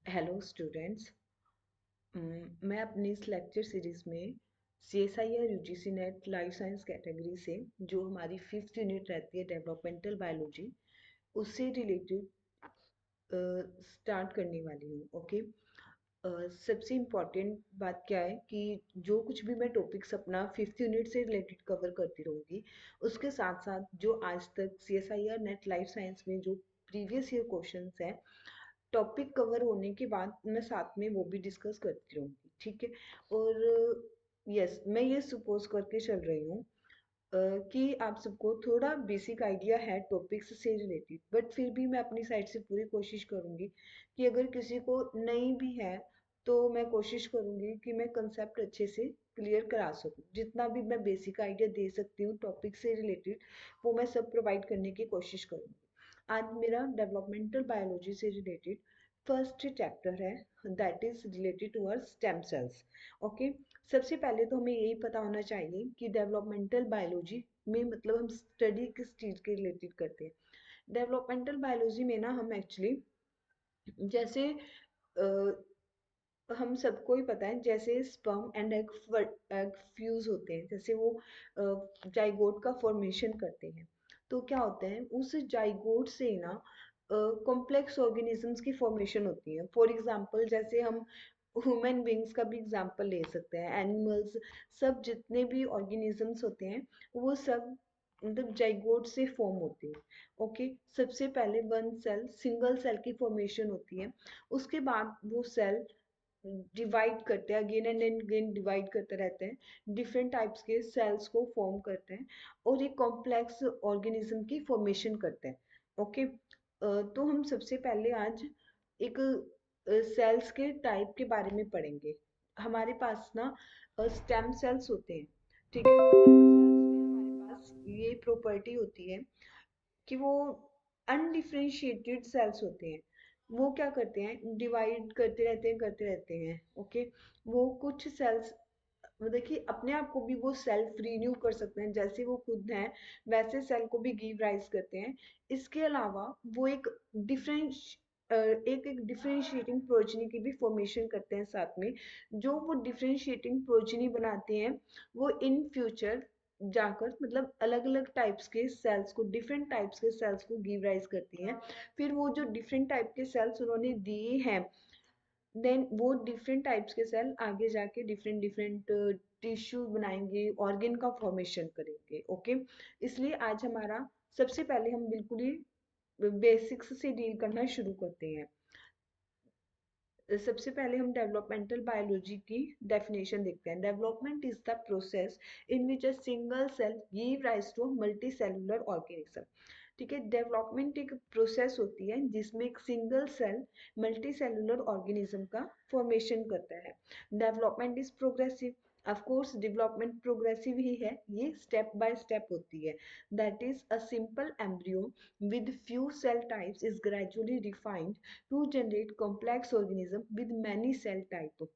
Hello students. मैं अपनी इस लेक्चर सीरीज में CSIR UGC net life science category से जो हमारी फिफ्थ यूनिट रहती है डेवलपमेंटल बायोलॉजी उससे रिलेटेड स्टार्ट करने वाली हूँ। ओके। सबसे इम्पॉर्टेंट बात क्या है कि जो कुछ भी मैं टॉपिक्स अपना फिफ्थ यूनिट से रिलेटेड कवर करती रहूँगी, उसके साथ साथ जो आज तक CSIR नेट लाइफ साइंस में जो प्रीवियस ईयर क्वेश्चंस हैं, टॉपिक कवर होने के बाद मैं साथ में वो भी डिस्कस करती रहूँगी। ठीक है। और यस, मैं ये सपोज करके चल रही हूँ कि आप सबको थोड़ा बेसिक आइडिया है टॉपिक्स से रिलेटेड, बट फिर भी मैं अपनी साइड से पूरी कोशिश करूँगी कि अगर किसी को नहीं भी है तो मैं कोशिश करूँगी कि मैं कंसेप्ट अच्छे से क्लियर करा सकूँ। जितना भी मैं बेसिक आइडिया दे सकती हूँ टॉपिक से रिलेटेड, वो मैं सब प्रोवाइड करने की कोशिश करूँगी। आज मेरा डेवलपमेंटल बायोलॉजी से रिलेटेड फर्स्ट चैप्टर है, that is related to stem cells. Okay. सबसे पहले तो हमें यही पता होना चाहिए कि डेवलपमेंटल बायोलॉजी में मतलब हम स्टडी किस चीज़ के रिलेटेड करते हैं। डेवलपमेंटल बायोलॉजी में ना हम एक्चुअली जैसे हम सबको ही पता है जैसे स्पर्म एंड एग फ्यूज होते हैं, जैसे वो जाइगोट का फॉर्मेशन करते हैं, तो क्या होता है उस जाइगोट से ना कॉम्प्लेक्स ऑर्गेनिजम्स की फॉर्मेशन होती है। फॉर एग्जांपल जैसे हम ह्यूमन बींग्स का भी एग्जांपल ले सकते हैं, एनिमल्स, सब जितने भी ऑर्गेनिजम्स होते हैं वो सब मतलब जाइगोट से फॉर्म होते हैं। ओके। सबसे पहले वन सेल सिंगल सेल की फॉर्मेशन होती है, उसके बाद वो सेल डिवाइड करते हैं, अगेन एंड अगेन डिवाइड करते रहते हैं, डिफरेंट टाइप्स के सेल्स को फॉर्म करते हैं और एक कॉम्प्लेक्स ऑर्गेनिज्म की फॉर्मेशन करते हैं। ओके। तो हम सबसे पहले आज एक सेल्स के टाइप के बारे में पढ़ेंगे। हमारे पास ना स्टेम सेल्स होते हैं। ठीक है। स्टेम सेल्स में हमारे पास ये प्रॉपर्टी होती है कि वो अनडिफरेंशिएटेड सेल्स होते हैं। वो क्या करते हैं, डिवाइड करते रहते हैं। ओके। वो कुछ सेल्स वो देखिए अपने आप को भी वो सेल्फ रिन्यू कर सकते हैं, जैसे वो खुद हैं वैसे सेल को भी गिव राइज करते हैं। इसके अलावा वो एक डिफरेंशिएटिंग प्रोजनी की भी फॉर्मेशन करते हैं साथ में। जो वो डिफरेंशिएटिंग प्रोजनी बनाते हैं वो इन फ्यूचर जाकर मतलब अलग अलग टाइप्स के सेल्स को, डिफरेंट टाइप्स के सेल्स को गिव राइज करती हैं। फिर वो जो डिफरेंट टाइप के सेल्स उन्होंने दिए हैं, देन वो डिफरेंट टाइप्स के सेल आगे जाके डिफरेंट डिफरेंट टिश्यू बनाएंगे, ऑर्गन का फॉर्मेशन करेंगे। ओके। इसलिए आज हमारा सबसे पहले हम बिल्कुल ही बेसिक्स से डील करना शुरू करते हैं। सबसे पहले हम डेवलपमेंटल बायोलॉजी की डेफिनेशन देखते हैं। Development is the process in which a single cell give rise to multicellular organism. ठीक है। डेवलपमेंट एक प्रोसेस होती है जिसमें एक single cell multicellular organism का फॉर्मेशन करता है। Development is progressive. Of course development progressive ही है, ये स्टेप बाय स्टेप होती है। That is a simple embryo with few cell types is gradually refined to generate complex organism with many cell type।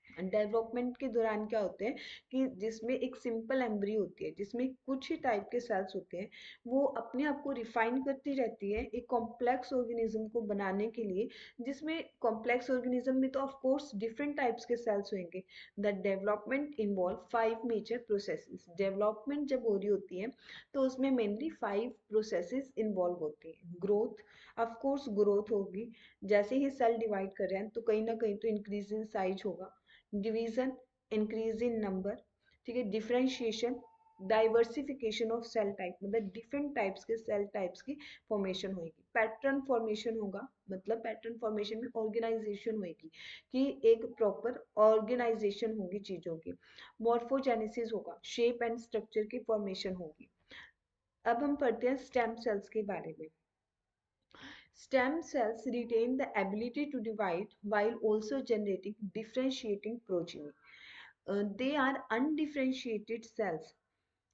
Development के दौरान क्या होते हैं कि जिसमें एक सिंपल एम्ब्री होती है जिसमें कुछ ही टाइप के सेल्स होते हैं, वो अपने आप को रिफाइन करती रहती है एक कॉम्प्लेक्स ऑर्गेनिज्म को बनाने के लिए, जिसमें कॉम्प्लेक्स ऑर्गेनिज्म में तो ऑफ कोर्स डिफरेंट टाइप्स के सेल्स होंगे। The development involve 5 major processes. Development जब हो रही होती है तो उसमें मेनली 5 प्रोसेसेस इन्वॉल्व होती हैं। ग्रोथ, ऑफ कोर्स ग्रोथ होगी, जैसे ही सेल डिवाइड कर रहे हैं तो कहीं ना कहीं तो इंक्रीज इन साइज होगा। Division, increase in number. ठीक है। Differentiation, diversification of cell type, मतलब डिफरेंट टाइप्स के सेल टाइप्स की फॉर्मेशन होगी। पैटर्न फॉर्मेशन होगा, मतलब पैटर्न फॉर्मेशन में ऑर्गेनाइजेशन होगी कि एक प्रॉपर ऑर्गेनाइजेशन होगी चीजों की। मॉर्फोजेनेसिस होगा, शेप एंड स्ट्रक्चर की फॉर्मेशन होगी। अब हम पढ़ते हैं स्टेम सेल्स के बारे में। Stem cells retain the ability to divide while also generating differentiating progeny. They are undifferentiated cells.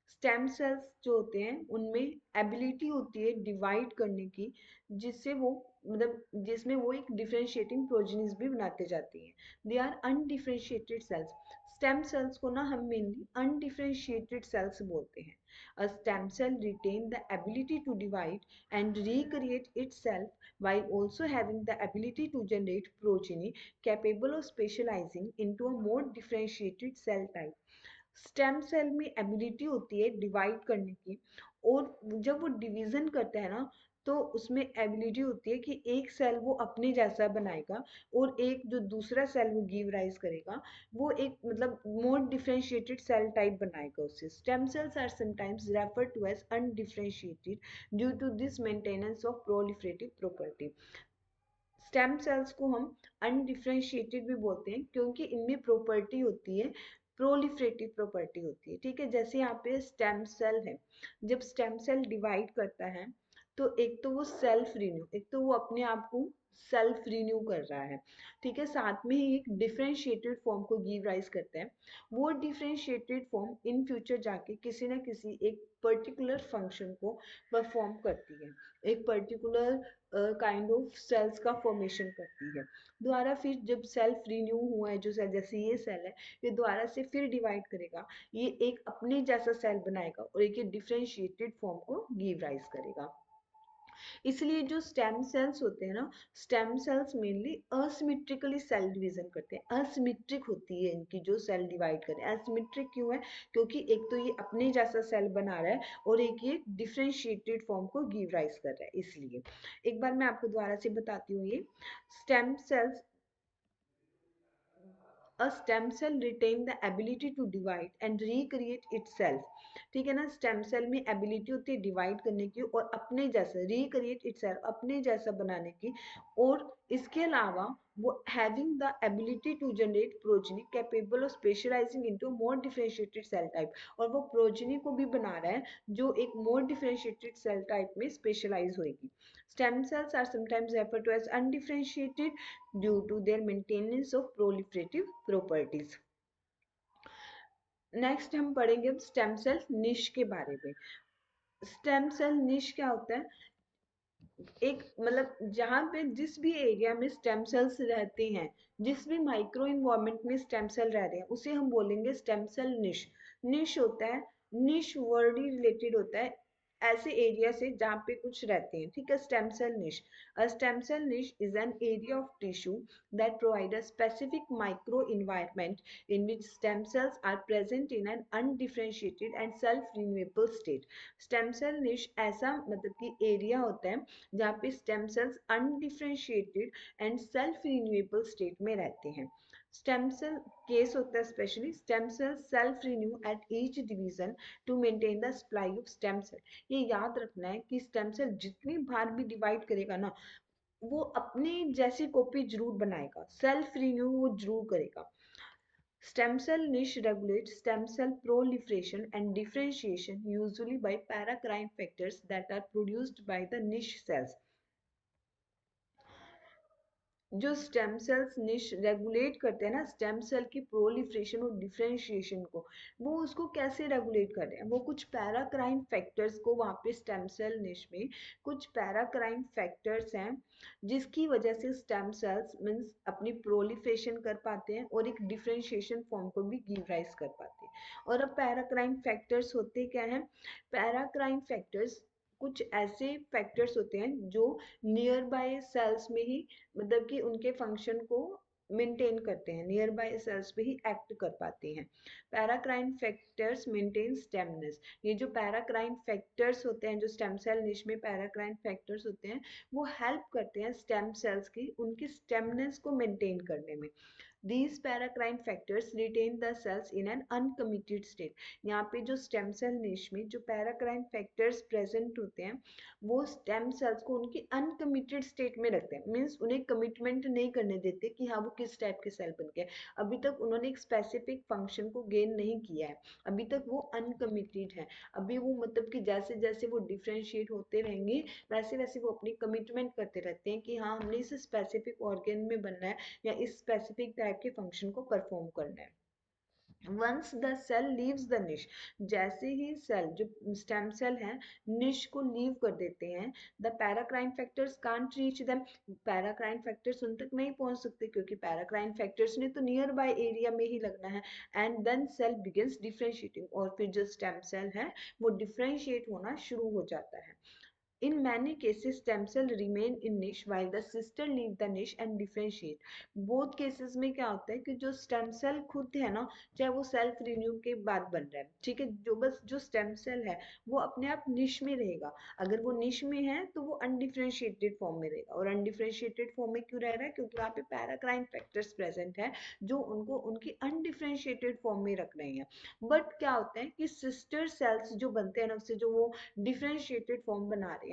Stem cells जो होते हैं उनमें एबिलिटी होती है डिवाइड करने की, जिससे वो मतलब जिसमें वो एक डिफरेंशिएटिंग प्रोजेनिस भी बनाते जाती हैं। They are undifferentiated cells. Stem cells को ना हम मेनली अनडिफरेंशिएटेड सेल्स बोलते हैं. A stem cell retain the ability to divide and recreate itself while also having the ability to generate progeny capable of specializing into a more differentiated cell type. Stem cell में ability होती है divide करने की, और जब वो division करता है ना, तो उसमें एबिलिटी होती है कि एक सेल वो अपने जैसा बनाएगा, और एक जो दूसरा सेल वो गिव राइज करेगा, वो एक मतलब मोर डिफरेंशिएटेड सेल टाइप बनाएगा उससे. Stem cells are sometimes refer to as undifferentiated due to this maintenance of proliferative property. Stem cells को हम अनडिफरेंशिएटेड भी बोलते हैं क्योंकि इनमें प्रॉपर्टी होती है, प्रोलिफरेटिव प्रॉपर्टी होती है. ठीक है, जैसे यहाँ पे स्टेम सेल है, जब स्टेम सेल डिवाइड करता है तो एक तो वो सेल्फ रिन्यू, एक तो वो अपने आप को सेल्फ रिन्यू कर रहा है. ठीक है, साथ में ही एक डिफरेंशिएटेड फॉर्म को गिव राइज करता है. वो डिफरेंशिएटेड फॉर्म इन फ्यूचर जाके किसी ना किसी एक पर्टिकुलर फंक्शन को परफॉर्म करती है, एक पर्टिकुलर काइंड ऑफ सेल्स का फॉर्मेशन करती है. दोबारा फिर जब सेल्फ रिन्यू हुआ है जो सेल, जैसे ये सेल है, ये दोबारा से फिर डिवाइड करेगा, ये एक अपने जैसा सेल बनाएगा और एक डिफरेंशिएटेड फॉर्म को गिव राइज करेगा. इसलिए जो स्टेम सेल्स होते हैं ना, stem cells mainly asymmetrically cell division करते हैं. असिमेट्रिक होती है इनकी जो सेल डिवाइड करें. असिमेट्रिक क्यों है? क्योंकि एक तो ये अपने जैसा सेल बना रहा है और एक ये डिफरेंशिएटेड फॉर्म को गिव राइज कर रहा है. इसलिए एक बार मैं आपको दोबारा से बताती हूँ. ये stem cells, a stem cell retain the ability to divide and recreate itself. ठीक है ना, स्टेम सेल में एबिलिटी होती है डिवाइड करने की और अपने जैसा रिक्रिएट इटसेल्फ, अपने जैसा बनाने की. और इसके अलावा वो having the ability to generate progeny capable of specialising into more differentiated cell type. और वो प्रोजेनी को भी बना रहा है जो एक मोर डिफरेंशिएटेड सेल टाइप में स्पेशलाइज होगी. Stem cells are sometimes referred to as undifferentiated due to their maintenance of proliferative properties. Next हम पढ़ेंगे अब स्टेम सेल निश के बारे में. स्टेम सेल निश क्या होता है? एक मतलब जहाँ पे जिस भी एरिया में स्टेम सेल्स रहते हैं, जिस भी माइक्रो इन्वायरमेंट में स्टेम सेल रह रहे हैं, उसे हम बोलेंगे स्टेम सेल निश. निश होता है, निश वर्ड ही रिलेटेड होता है ऐसे एरिया से जहाँ पे कुछ रहते हैं. ठीक है, stem cell niche. A stem cell niche is an area of tissue that provide a specific micro environment in which stem cells are present in an undifferentiated and self renewable state. Stem cell niche ऐसा मतलब कि area होता है जहाँ पे stem cells undifferentiated and self renewable state में रहते हैं. स्टेम सेल केस होता है specially stem cell self renew at each division to maintain the supply of stem cell. ये याद रखना है कि स्टेम सेल जितनी बार भी डिवाइड करेगा ना, वो अपनी जैसी कॉपी जरूर बनाएगा, सेल्फ रिन्यू वो जरूर करेगा. Stem cell niche regulates stem cell proliferation and differentiation usually by paracrine factors that are produced by the niche cells. जो स्टेम सेल्स निश रेगुलेट करते हैं ना स्टेम सेल की प्रोलिफरेशन और डिफरेंशिएशन को, वो उसको कैसे रेगुलेट कर रहे हैं? वो कुछ पैराक्राइन फैक्टर्स को वहाँ पे स्टेम सेल निश में कुछ पैराक्राइन फैक्टर्स हैं जिसकी वजह से स्टेम सेल्स मीन्स अपनी प्रोलिफरेशन कर पाते हैं और एक डिफरेंशिएशन फॉर्म को भी गिव राइज कर पाते हैं. और अब पैराक्राइन फैक्टर्स होते क्या हैं? पैराक्राइन फैक्टर्स कुछ ऐसे फैक्टर्स होते हैं जो नियर बाय सेल्स में ही मतलब कि उनके फंक्शन को मेंटेन करते हैं, नियर बाय सेल्स पे ही एक्ट कर पाते हैं. Paracrine factors maintain stemness. ये जो पैराक्राइन फैक्टर्स होते हैं, जो स्टेम सेल निश में पैराक्राइन फैक्टर्स होते हैं, वो हेल्प करते हैं स्टेम सेल्स की उनकी स्टेमनेस को मेंटेन करने में. These paracrine factors retain the cells in an uncommitted state. यहाँ पे जो stem cell niche में जो paracrine factors present होते हैं, वो stem cells को उनकी uncommitted state में रखते हैं. Means उन्हें commitment नहीं करने देते कि हाँ वो किस टाइप के सेल बन गए. अभी तक उन्होंने एक specific function को gain नहीं किया है, अभी तक वो uncommitted है. अभी वो मतलब कि जैसे जैसे वो differentiate होते रहेंगे वैसे वैसे वो अपनी commitment करते रहते हैं कि हाँ हमने इस specific organ में बनना है या इस स्पेसिफिक टाइप के फंक्शन को परफॉर्म करना है. Once the cell leaves the niche, जैसे ही सेल जो स्टेम सेल है निश को लीव कर देते हैं, the paracrine factors can't reach them, paracrine factors उन तक नहीं पहुंच सकते क्योंकि पैराक्राइन फैक्टर्स ने तो नियर बाय एरिया में ही लगना है। And then cell begins differentiating, और फिर जो स्टेम सेल है वो डिफरेंशिएट होना शुरू हो जाता है। In many cases, stem cell remain in niche while the sister leave the niche and differentiate. Both cases में क्या होता है कि जो stem cell खुद है ना, चाहे वो self renew के बाद बन रहा है, ठीक है, जो बस जो stem cell है वो अपने आप niche में रहेगा। अगर वो niche में है तो वो undifferentiated form में रहेगा, और undifferentiated form में क्यों रह रहा है? क्योंकि वहाँ पे paracrine factors present है जो उनको उनकी undifferentiated form में रख रहे हैं। बट क्या होता है कि sister cells जो बनते हैं ना, उससे जो वो डिफरेंशिएटेड फॉर्म बना रहे हैं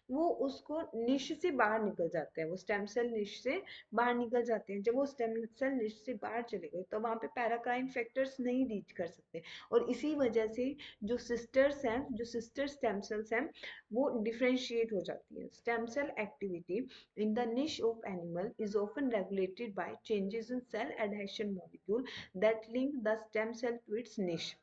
वो उसको निश से बाहर निकल जाते हैं, वो स्टेम सेल निश से बाहर निकल जाते हैं। जब वो स्टेम सेल निश से बाहर चले गए तो वहां पे पैराक्राइन फैक्टर्स नहीं रीच कर सकते, और इसी वजह से जो सिस्टर्स हैं, जो सिस्टर स्टेम सेल्स हैं, वो डिफरेंशिएट हो जाती है। Stem cell activity in the niche of animal is often regulated by changes in cell adhesion molecule that link the stem cell to its niche।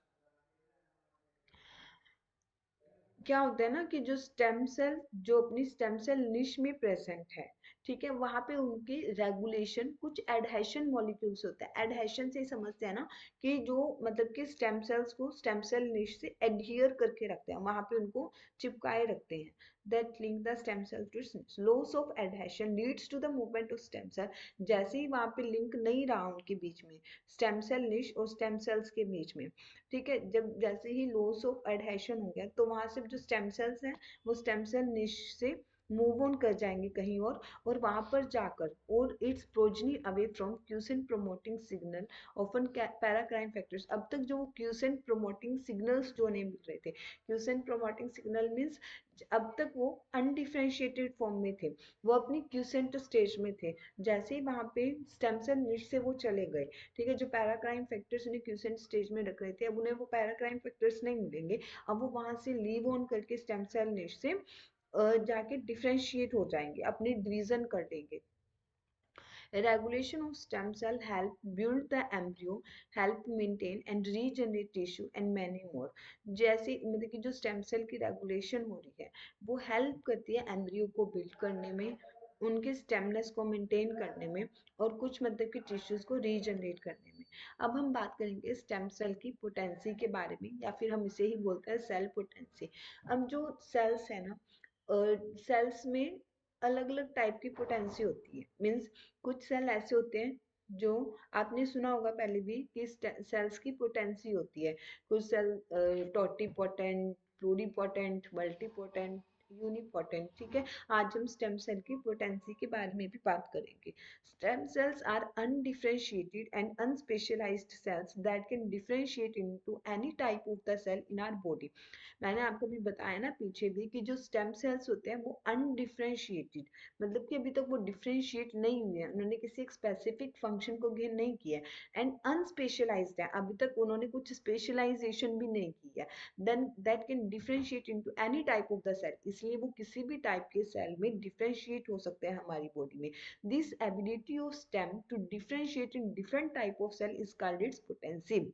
क्या होता है ना कि जो स्टेम सेल जो अपनी स्टेम सेल निश में प्रेजेंट है, ठीक है, वहां पे उनकी रेगुलेशन कुछ एडहेशन मॉलिक्यूल्स होता है। एडहेशन से समझते हैं ना कि जो मतलब कि स्टेम सेल्स को स्टेम सेल निश से एडहियर करके रखते हैं, वहां पे उनको चिपकाए रखते हैं। That link the stem cell to its niche. Loss of adhesion leads to the movement of stem cell. जैसे ही वहां पे लिंक नहीं रहा उनके बीच में, स्टेम सेल निश और स्टेम सेल्स के बीच में, ठीक है, जब जैसे ही लॉस ऑफ एडहेशन हो गया तो वहां से जो स्टेम सेल्स हैं वो स्टेम सेल निश से मूव ऑन कर जाएंगे कहीं और वहां पर जाकर और it's progeny away from quotient promoting signal often paracrine factors. अब तक जो क्यूसेंट प्रोमोटिंग सिग्नल्स जो नहीं मिल रहे थे, क्यूसेंट प्रोमोटिंग सिग्नल मीन्स अब तक वो अनडिफरेंशिएटेड फॉर्म में थे, वो अपनी क्यूसेंट स्टेज में थे। जैसे ही वहां पे स्टेम सेल निश से वो चले गए, ठीक है, जो पैराक्राइन फैक्टर्स उन्हें क्यूसेंट स्टेज में रख रहे थे, अब उन्हें वो पैराक्राइन फैक्टर्स नहीं मिलेंगे। अब वो वहां से लीव ऑन करके स्टेम सेल निश से जाके डिफरेंशिएट हो जाएंगे, अपनी डिवीजन कर देंगे। Regulation of stem cell help build the embryo, help maintain and regenerate tissue and many more। जैसे मतलब कि जो स्टेम सेल की रेगुलेशन हो रही है वो हेल्प करती है एम्ब्रियो को बिल्ड करने में, उनके स्टेमनेस को मेंटेन करने में, और कुछ मतलब कि टिश्यूज को रीजनरेट करने में। अब हम बात करेंगे स्टेम सेल की पोटेंसी के बारे में, या फिर हम इसे ही बोलते हैं सेल पोटेंसी। अब जो सेल्स है ना, सेल्स में अलग अलग टाइप की पोटेंसी होती है। मीन्स कुछ सेल ऐसे होते हैं जो आपने सुना होगा पहले भी कि सेल्स की पोटेंसी होती है। कुछ cell totipotent, pluripotent, multipotent, unipotent, ठीक है। आज हम स्टेम सेल की पोटेंसी के बारे में भी बात करेंगे। Stem cells are undifferentiated and unspecialised cells that can differentiate into any type of the cell in our body. मैंने आपको भी बताया ना पीछे भी कि जो स्टेम सेल्स होते हैं वो अनडिफरेंशिएटेड, मतलब कि अभी तक वो डिफरेंशिएट नहीं हुए हैं, उन्होंने किसी एक स्पेसिफिक फंक्शन को गेन नहीं किया है। एंड अनस्पेशलाइज्ड है, अभी तक उन्होंने कुछ स्पेशलाइजेशन भी नहीं की है। Then that can differentiate into any type of the cell, इसलिए वो किसी भी टाइप के सेल में डिफरेंशिएट हो सकते हैं हमारी बॉडी में। This ability of stem to differentiate in different type of cell is called its potency.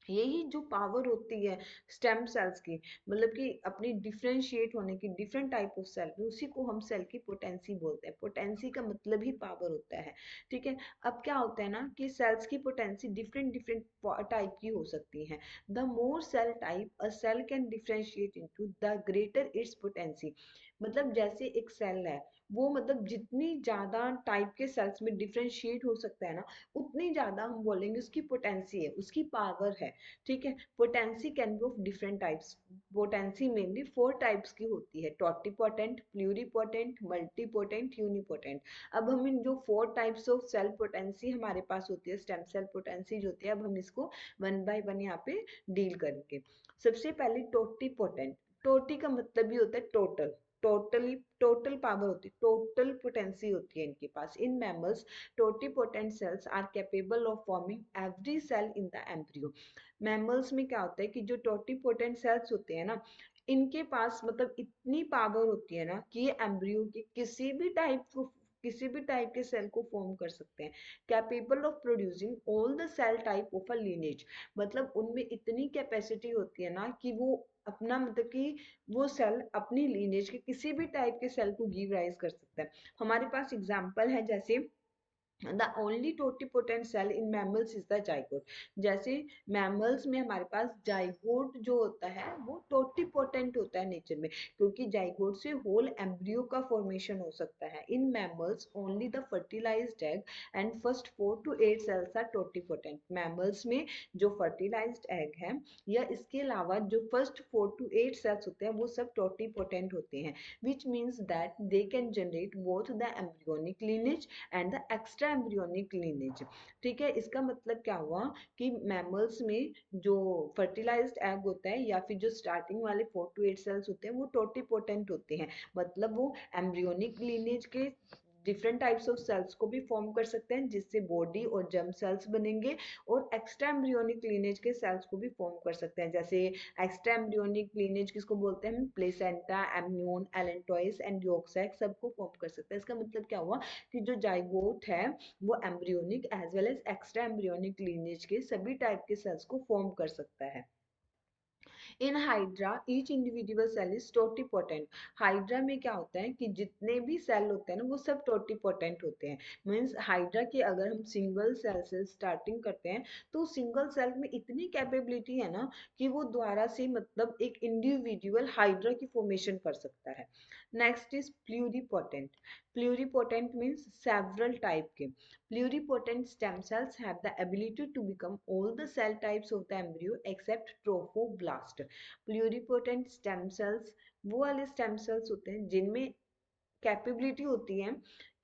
यही जो पावर होती है स्टेम सेल्स की, मतलब कि अपनी डिफरेंशिएट होने की डिफरेंट टाइप ऑफ सेल में, उसी को हम सेल की पोटेंसी बोलते हैं। पोटेंसी का मतलब ही पावर होता है, ठीक है। अब क्या होता है ना कि सेल्स की पोटेंसी डिफरेंट डिफरेंट टाइप की हो सकती है। The more cell type a cell can differentiate into the greater its potency. मतलब जैसे एक सेल है वो मतलब जितनी ज्यादा टाइप के सेल्स में डिफरेंशिएट हो सकता है ना, उतनी ज्यादा हम बोलेंगे उसकी पोटेंसी है, उसकी पावर है, ठीक है। Potency can be of different types. Potency mainly 4 types की होती है, टोटिपोटेंट, प्लूरिपोटेंट, मल्टीपोटेंट, यूनिपोटेंट। अब हम इन जो 4 टाइप्स ऑफ सेल पोटेंसी हमारे पास होती है, स्टेम सेल पोटेंसी जो होती है, अब हम इसको वन बाय वन यहाँ पे डील करेंगे। सबसे पहले टोटिपोटेंट। टोटी का मतलब भी होता है टोटल, टोटल पावर होती है, टोटल पोटेंसी होती है इनके पास। In mammals totipotent cells are capable of forming every cell in the embryo. Mammals में क्या होता है कि जो टोटिपोटेंट सेल्स होते हैं ना, इनके पास मतलब इतनी पावर होती है ना कि ये एम्ब्रियो के किसी भी टाइप किसी भी टाइप के सेल को फॉर्म कर सकते हैं। Capable of producing all the cell type of a lineage, मतलब उनमें इतनी कैपेसिटी होती है ना कि वो अपना मतलब कि वो सेल अपनी लीनेज के किसी भी टाइप के सेल को गिव राइज कर सकता है। हमारे पास एग्जाम्पल है, जैसे the only totipotent cell in mammals is the zygote. जैसे मैमल्स में हमारे पास जाइगोट जो होता है वो टोटिपोटेंट होता है नेचर में, क्योंकि जाइगोट से होल एम्ब्रियो का फॉर्मेशन हो सकता है। In mammals only the fertilized egg and first 4 to 8 cells are totipotent. Mammals में जो फर्टिलाइज्ड एग है या इसके अलावा जो फर्स्ट 4 to 8 सेल्स होते हैं वो सब टोटिपोटेंट होते हैं, which means that they can generate both the embryonic lineage and the extra embryonic lineage. ठीक है, इसका मतलब क्या हुआ कि मैमल्स में जो फर्टिलाइज्ड एग होता है या फिर जो स्टार्टिंग वाले 4 to 8 सेल्स होते हैं वो टोटिपोटेंट होते हैं, मतलब वो एम्ब्रियोनिक लीनेज के डिफरेंट टाइप्स ऑफ सेल्स को भी फॉर्म कर सकते हैं, जिससे बॉडी और जर्म सेल्स बनेंगे, और एक्स्ट्रा एम्ब्रियोनिक लीनेज के सेल्स को भी फॉर्म कर सकते हैं। जैसे एक्स्ट्रा एम्ब्रियोनिक लीनेज किसको बोलते हैं, placenta, amnion, allantois and yolk sac सबको फॉर्म कर सकते हैं। इसका मतलब क्या हुआ कि जो जाइगोट है वो embryonic as well as extra embryonic lineage के सभी टाइप के सेल्स को फॉर्म कर सकता है। In hydra each individual cell is totipotent. Hydra में क्या होता है कि जितने भी सेल होते हैं ना वो सब टोटिपोटेंट होते हैं। मीन्स हाइड्रा की अगर हम सिंगल सेल से स्टार्टिंग करते हैं तो सिंगल सेल में इतनी कैपेबिलिटी है ना कि वो दोबारा से मतलब एक इंडिविजुअल हाइड्रा की फॉर्मेशन कर सकता है। Next is pluripotent. Pluripotent means several type के। Pluripotent stem cells have the ability to become all the cell types of the embryo except trophoblast. Pluripotent stem cells वो वाले stem cells होते हैं जिनमें कैपेबिलिटी होती है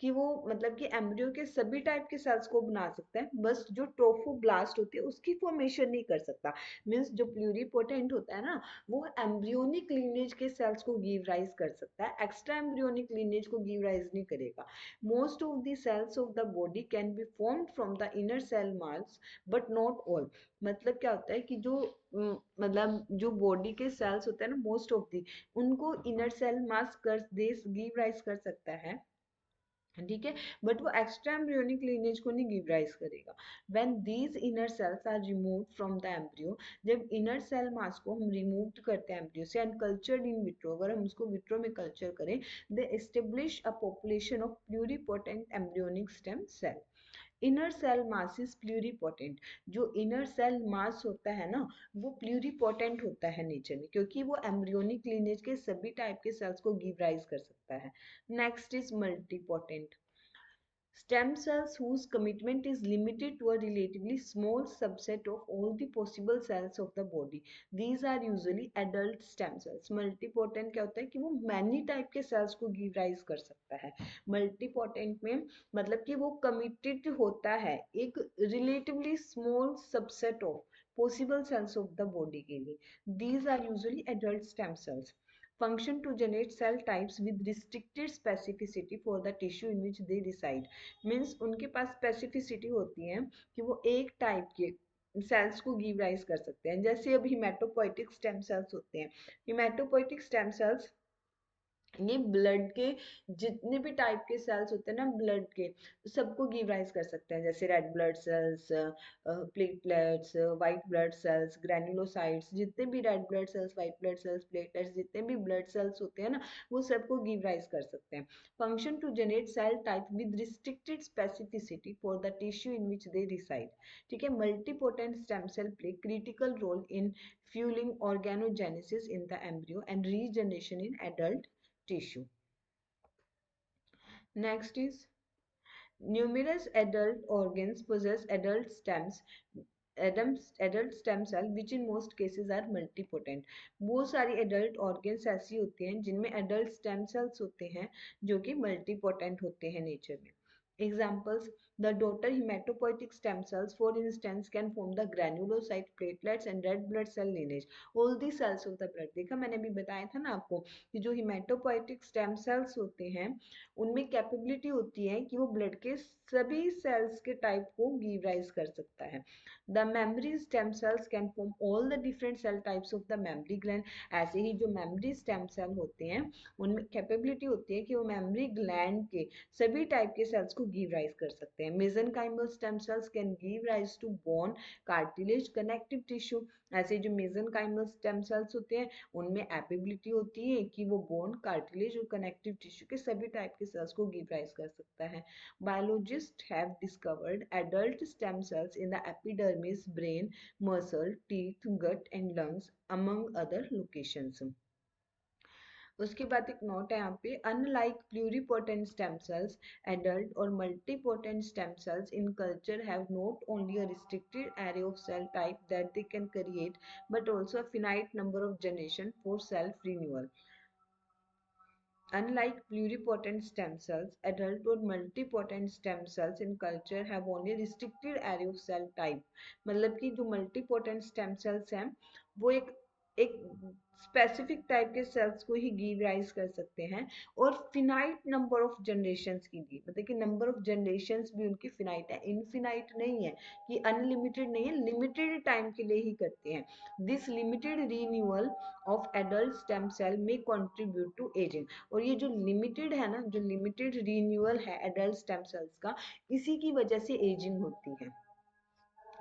कि वो मतलब कि एम्ब्रियो के सभी टाइप के सेल्स को बना सकता है, बस जो ट्रोफोब्लास्ट होती है उसकी फॉर्मेशन नहीं कर सकता। मीन्स जो प्लूरिपोटेंट होता है ना वो एम्ब्रियोनिक लीनेज के सेल्स को गिव राइज कर सकता है, एक्स्ट्रा एम्ब्रियोनिक लीनेज को गिव राइज नहीं करेगा। Most of the cells of the body can be formed from the inner cell mass but not all. मतलब क्या होता है कि जो मतलब जो बॉडी के सेल्स होते हैं ना मोस्ट ऑफ दी उनको इनर सेल मास कर दे गिव राइज कर सकता है, ठीक है, बट वो एक्स्ट्रा एम्ब्रियोनिक लीनेज को नहीं गिव राइज करेगा। When these inner cells are removed from the embryo, जब इनर सेल मास को हम रिमूव करते हैं एम्ब्रियो से एंड कल्चर्ड इन विट्रो, अगर हम उसको विट्रो में कल्चर करें, they establish a population of pluripotent embryonic stem cell. Inner cell mass is pluripotent. जो इनर सेल मास होता है ना वो प्लूरिपोटेंट होता है नेचर में, क्योंकि वो एम्ब्रियोनिक लीनेज के सभी टाइप के सेल्स को गिव राइज कर सकता है। Next is multipotent. Stem cells whose commitment is limited to a relatively small subset of all the possible cells of the body. These are usually adult stem cells. Multipotent क्या होता है कि वो many type के cells को give rise कर सकता है। Multipotent में मतलब कि वो committed होता है एक relatively small subset of possible cells of the body के लिए। These are usually adult stem cells. Function to generate cell types with restricted specificity for the tissue in which they reside. Means उनके पास specificity होती है कि वो एक type के cells को गिव राइज कर सकते हैं। जैसे अब हिमेटोपोइटिक स्टेम सेल्स होते हैं, हिमेटोपोइटिक स्टेम सेल्स ये ब्लड के जितने भी टाइप के सेल्स होते हैं ना ब्लड के सबको गिव राइज कर सकते हैं, जैसे red blood cells, platelets, white blood cells, granulocytes, जितने भी red blood cells, white blood cells, platelets, जितने भी ब्लड सेल्स होते हैं ना वो सबको गिव राइज कर सकते हैं। Function to generate cell type with restricted specificity for the tissue in which they reside. ठीक है, multipotent stem cell play critical role in fueling organogenesis in the embryo and regeneration in adult tissue. Next is numerous adult organs possess adult stem cell which in most cases are multipotent. बहुत सारी adult organs ऐसी होती हैं जिनमें adult stem cells होते हैं जो कि multipotent होते हैं नेचर में। Examples: the daughter hematopoietic stem cells, for instance, can form the granulocyte, platelets and red blood cell lineage. All the cells of the blood. देखा मैंने अभी बताया था ना आपको कि जो hematopoietic stem cells होते हैं उनमें कैपेबिलिटी होती है कि वो ब्लड के सभी सेल्स के टाइप को गिव राइज कर सकता है. The mammary stem cells can form all the different cell types of the mammary gland. ऐसे ही जो mammary stem cell होते हैं उनमें कैपेबिलिटी होती है कि वो mammary gland के सभी टाइप के सेल्स को गिव राइज कर सकते हैं. Mesenchymal stem cells can give rise to bone, cartilage, connective tissue. ऐसे जो मेसेनकाइमल स्टेम सेल्स होते हैं उनमें एबिलिटी होती है कि वो बोन, कार्टिलेज और कनेक्टिव टिश्यू के सभी टाइप के सेल्स को गिव राइज कर सकता है. Biologists have discovered adult stem cells in the epidermis, brain, muscle, teeth, gut and lungs among other locations. उसके बाद एक नोट है यहाँ पे, unlike pluripotent stem cells, adult और multipotent stem cells in culture have not only a restricted array of cell type that they can create but also a finite number of generation for self renewal. Unlike pluripotent stem cells, adult or multipotent stem cells in culture have only restricted array of cell type. मतलब कि जो multipotent stem cells हैं वो एक specific type के cells को ही give rise कर सकते हैं और फिनाइट नंबर ऑफ जनरेशंस की भी, मतलब कि नंबर ऑफ जनरेशंस भी उनकी फिनाइट है, इनफिनाइट नहीं है कि अनलिमिटेड नहीं है, लिमिटेड टाइम के लिए ही करते हैं. This limited renewal of adult stem cell में कंट्रीब्यूट टू एजिंग. और ये जो लिमिटेड है ना, जो लिमिटेड रीन्यूअल है एडल्ट स्टेम सेल्स का, इसी की वजह से एजिंग होती है.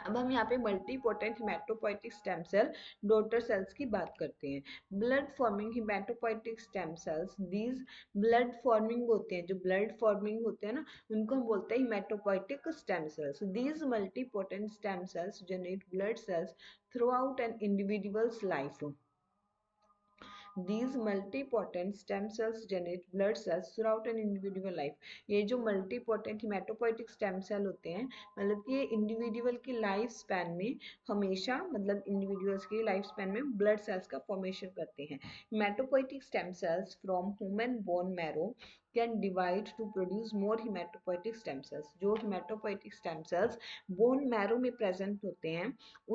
अब हम यहाँ पे multipotent hematopoietic stem cell daughter cells की बात करते हैं. Blood forming hematopoietic stem cells, these blood forming होते हैं, जो ब्लड फॉर्मिंग होते हैं ना उनको हम बोलते हैं hematopoietic stem cells. These multipotent stem cells generate blood cells throughout an individual's life. These multipotent stem cells generate blood cells throughout an individual life. ये जो multipotent hematopoietic stem cell होते हैं मतलब कि ये individual की life span में हमेशा, मतलब individuals की लाइफ स्पैन में blood cells का formation करते हैं. Hematopoietic stem cells from human bone marrow can divide to produce more hematopoietic stem cells. जो hematopoietic stem cells bone marrow में present होते हैं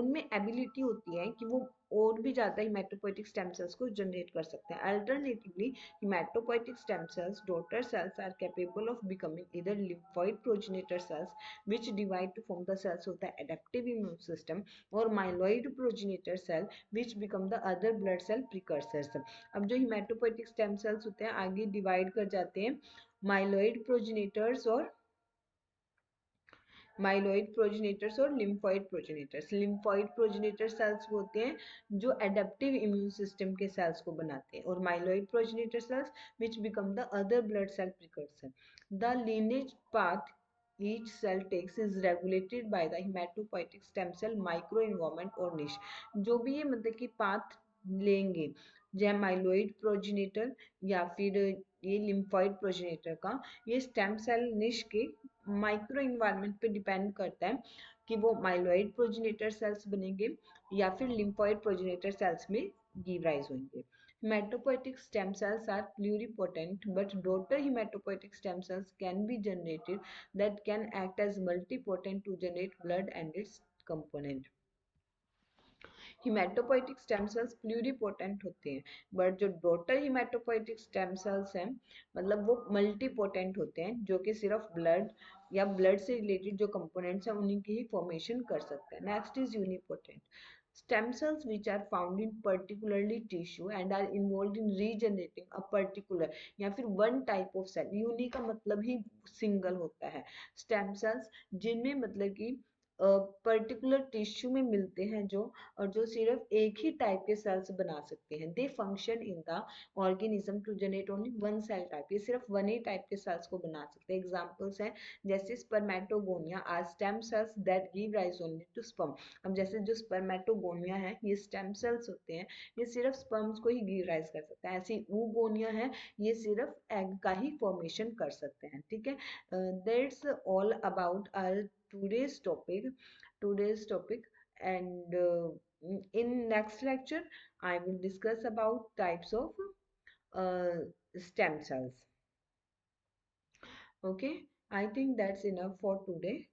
उनमें एबिलिटी होती है कि वो और भी ज़्यादा हिमेटोपोइटिक स्टेम सेल्स को जनरेट कर सकते हैं. Alternatively haematopoietic stem cells daughter cells are capable of becoming either lymphoid progenitor cells which divide to form the cells of the adaptive immune system और myeloid progenitor cell which become the other blood cell precursors. अब जो haematopoietic stem cells होते हैं आगे divide कर जाते हैं myeloid progenitors और माइलॉइड प्रोजेनेटर्स और lymphoid progenitors. Lymphoid progenitor cells होते हैं जो एडेप्टिव इम्यून सिस्टम के सेल्स को बनाते हैं और myeloid progenitor cells which become the other blood cell precursor. The lineage path each cell takes is regulated by the hematopoietic stem cell microenvironment और niche. जो भी ये मतलब कि पाथ लेंगे जैसे माइलॉइड प्रोजेनेटर या फिर ये लिम्फॉइड प्रोजेनेटर का, ये स्टेम सेल निश के माइक्रो इन्वायरमेंट पे डिपेंड करता है कि वो माइलॉइड प्रोजेनेटर सेल्स बनेंगे या फिर लिम्फॉइड प्रोजेनेटर सेल्स में गिव राइज होंगे. Hematopoietic stem cells are pluripotent, but daughter hematopoietic stem cells can be generated that can act as multipotent to generate blood and its component. Hematopoietic stem cells pluripotent होते हैं but जो daughter haematopoietic stem sales हैं मतलब वो multipotent होते हैं जो कि सिर्फ ब्लड या ब्लड से रिलेटेड जो कंपोनेंट्स हैं उन्हीं की ही फॉर्मेशन कर सकते हैं. Next is unipotent stem cells which are found in particularly tissue and are involved in regenerating a particular या फिर one type of cell. Uni का मतलब ही सिंगल होता है. स्टेम सेल्स जिनमें मतलब कि पर्टिकुलर टिश्यू में मिलते हैं जो, और जो सिर्फ एक ही टाइप के सेल्स बना सकते हैं. They function in the organism to generate only one cell type. ये सिर्फ वन ही टाइप के सेल्स को बना सकते हैं. एग्जांपल्स हैं जैसे spermatogonia are stem cells that give rise only to sperm. अब जैसे जो स्पर्मेटोगोनिया है ये स्टेम सेल्स होते हैं, ये सिर्फ स्पर्म्स को ही गिव राइज कर सकते हैं. ऐसी ऊगोनिया है ये सिर्फ एग का ही फॉर्मेशन कर सकते हैं. ठीक है, that's all about our today's topic and in next lecture I will discuss about types of stem cells. Okay, I think that's enough for today.